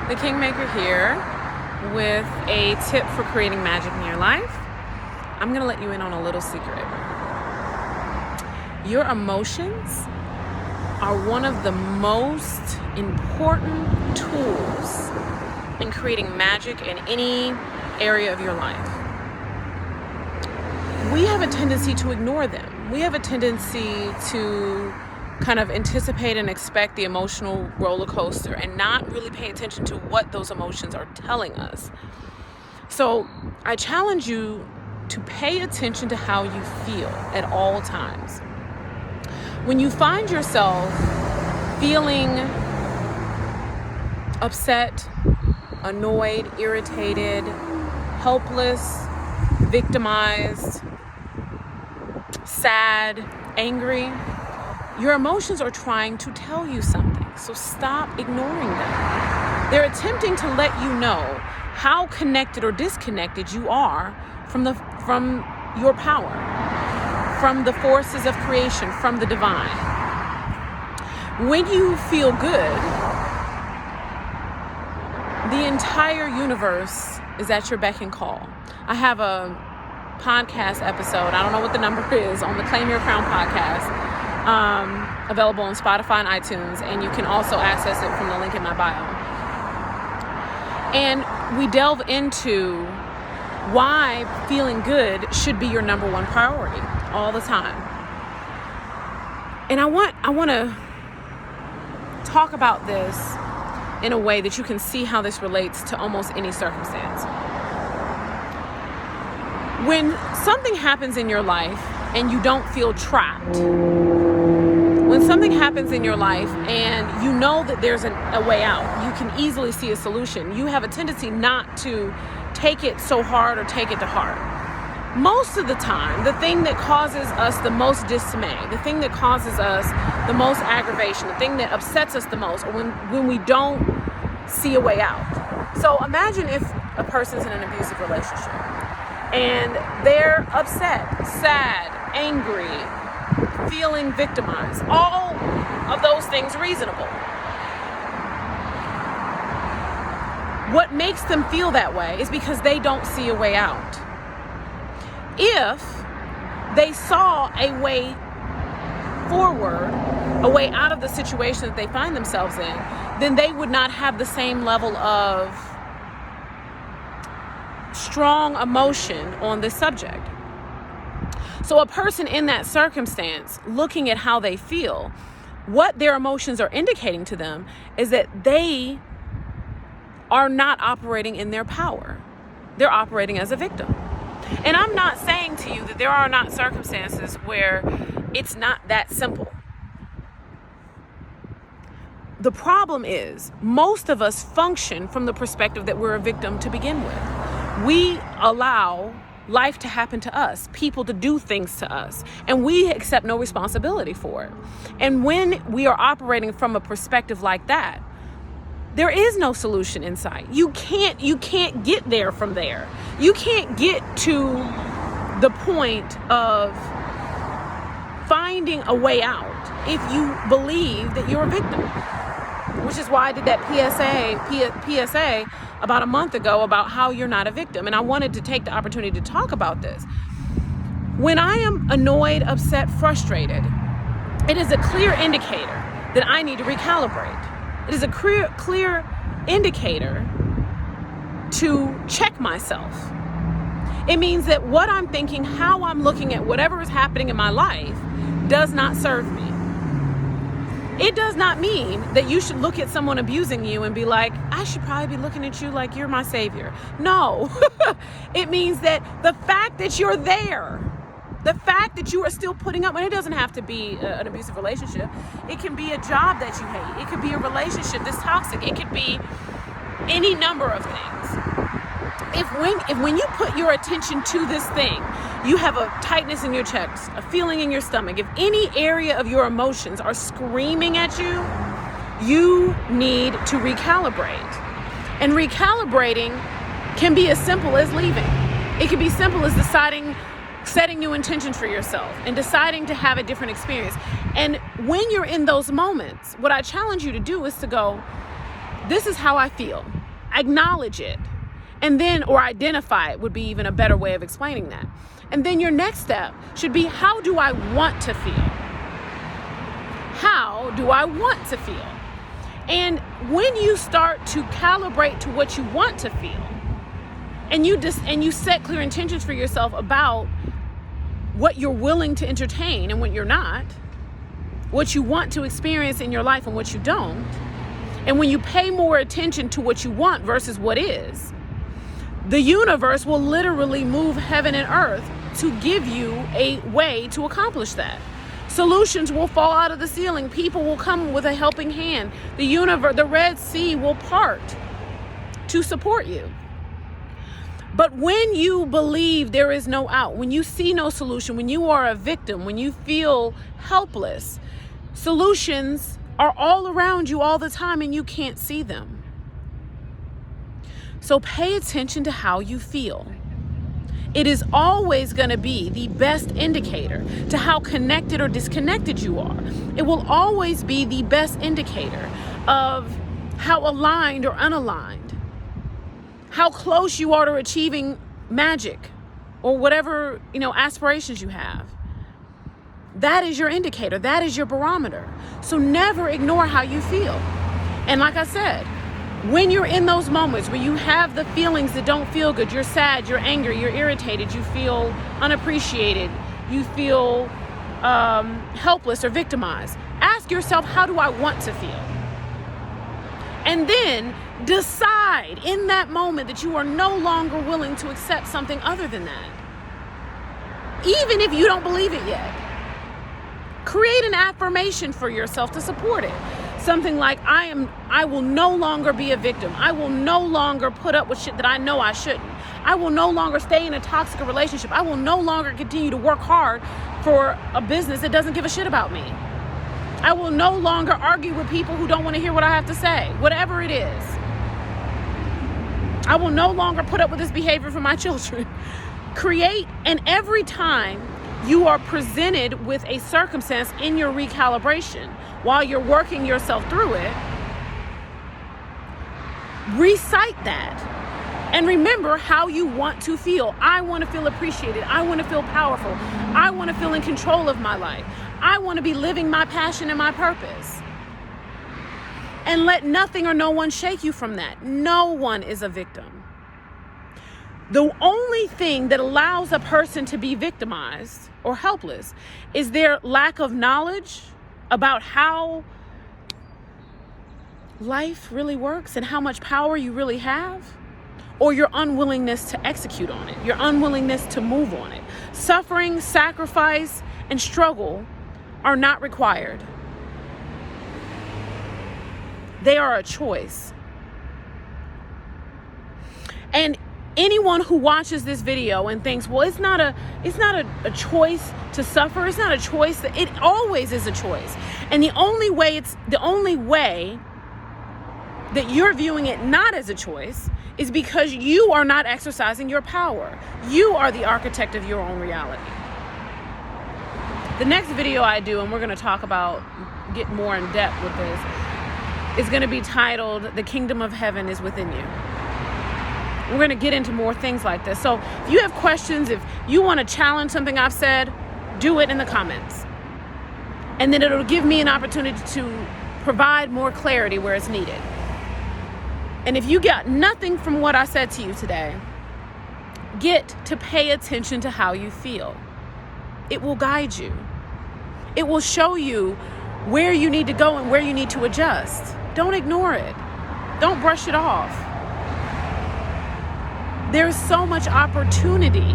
the Kingmaker here with a tip for creating magic in your life. I'm going to let you in on a little secret. Your emotions are one of the most important tools in creating magic in any area of your life. We have a tendency to ignore them. We have a tendency to kind of anticipate and expect the emotional roller coaster and not really pay attention to what those emotions are telling us. So I challenge you to pay attention to how you feel at all times. When you find yourself feeling upset, annoyed, irritated, helpless, victimized, sad, angry, your emotions are trying to tell you something. So stop ignoring them. They're attempting to let you know how connected or disconnected you are from your power, from the forces of creation, from the divine. When you feel good, the entire universe is at your beck and call. I have a podcast episode, I don't know what the number is, on the Claim Your Crown podcast, available on Spotify and iTunes, and you can also access it from the link in my bio. And we delve into why feeling good should be your number one priority all the time. And I want to talk about this in a way that you can see how this relates to almost any circumstance. When something happens in your life and you don't feel trapped, when something happens in your life and you know that there's a way out, you can easily see a solution, you have a tendency not to take it so hard or take it to heart. Most of the time, the thing that causes us the most dismay, the thing that causes us the most aggravation, the thing that upsets us the most, or when we don't see a way out. So imagine if a person's in an abusive relationship and they're upset, sad, angry, feeling victimized. All of those things reasonable. What makes them feel that way is because they don't see a way out. If they saw a way forward, a way out of the situation that they find themselves in, then they would not have the same level of strong emotion on this subject. So a person in that circumstance, looking at how they feel, what their emotions are indicating to them is that they are not operating in their power. They're operating as a victim. And I'm not saying to you that there are not circumstances where it's not that simple. The problem is, most of us function from the perspective that we're a victim to begin with. We allow life to happen to us, people to do things to us, and we accept no responsibility for it. And when we are operating from a perspective like that, there is no solution in sight. You can't get there from there. You can't get to the point of finding a way out if you believe that you're a victim. Which is why I did that PSA about a month ago about how you're not a victim. And I wanted to take the opportunity to talk about this. When I am annoyed, upset, frustrated, it is a clear indicator that I need to recalibrate. It is a clear indicator to check myself. It means that what I'm thinking, how I'm looking at whatever is happening in my life does not serve me. It does not mean that you should look at someone abusing you and be like, I should probably be looking at you like you're my savior. No, it means that the fact that you're there, the fact that you are still putting up, and it doesn't have to be an abusive relationship. It can be a job that you hate. It could be a relationship that's toxic. It could be any number of things. If when you put your attention to this thing, you have a tightness in your chest, a feeling in your stomach, if any area of your emotions are screaming at you, you need to recalibrate. And recalibrating can be as simple as leaving. It can be simple as setting new intentions for yourself and deciding to have a different experience. And when you're in those moments, what I challenge you to do is to go, this is how I feel. Acknowledge it. And then, or identify it would be even a better way of explaining that. And then your next step should be, how do I want to feel? How do I want to feel? And when you start to calibrate to what you want to feel, and you set clear intentions for yourself about what you're willing to entertain and what you're not, what you want to experience in your life and what you don't, and when you pay more attention to what you want versus what is, the universe will literally move heaven and earth to give you a way to accomplish that. Solutions will fall out of the ceiling. People will come with a helping hand. The Red Sea will part to support you. But when you believe there is no out, when you see no solution, when you are a victim, when you feel helpless, solutions are all around you all the time and you can't see them. So pay attention to how you feel. It is always going to be the best indicator to how connected or disconnected you are. It will always be the best indicator of how aligned or unaligned, how close you are to achieving magic or whatever, aspirations you have. That is your indicator. That is your barometer. So never ignore how you feel. And like I said, when you're in those moments where you have the feelings that don't feel good, you're sad, you're angry, you're irritated, you feel unappreciated, you feel helpless or victimized, ask yourself, how do I want to feel? And then decide in that moment that you are no longer willing to accept something other than that. Even if you don't believe it yet. Create an affirmation for yourself to support it. Something like, I will no longer be a victim. I will no longer put up with shit that I know I shouldn't. I will no longer stay in a toxic relationship. I will no longer continue to work hard for a business that doesn't give a shit about me. I will no longer argue with people who don't want to hear what I have to say, whatever it is. I will no longer put up with this behavior from my children. Create, and every time you are presented with a circumstance in your recalibration, while you're working yourself through it, recite that and remember how you want to feel. I want to feel appreciated. I want to feel powerful. I want to feel in control of my life. I want to be living my passion and my purpose. And let nothing or no one shake you from that. No one is a victim. The only thing that allows a person to be victimized or helpless is their lack of knowledge about how life really works and how much power you really have, or your unwillingness to execute on it, your unwillingness to move on it. Suffering, sacrifice, and struggle are not required. They are a choice. And anyone who watches this video and thinks, well, it's not a choice to suffer. It's not a choice. It always is a choice. And the only way that you're viewing it not as a choice is because you are not exercising your power. You are the architect of your own reality. The next video I do, and we're going to talk about, get more in depth with this, is going to be titled, "The Kingdom of Heaven is Within You." We're going to get into more things like this. So if you have questions, if you want to challenge something I've said, do it in the comments. And then it'll give me an opportunity to provide more clarity where it's needed. And if you got nothing from what I said to you today, get to pay attention to how you feel. It will guide you. It will show you where you need to go and where you need to adjust. Don't ignore it. Don't brush it off. There's so much opportunity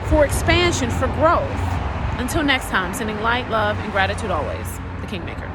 for expansion, for growth. Until next time, sending light, love, and gratitude always. The Kingmaker.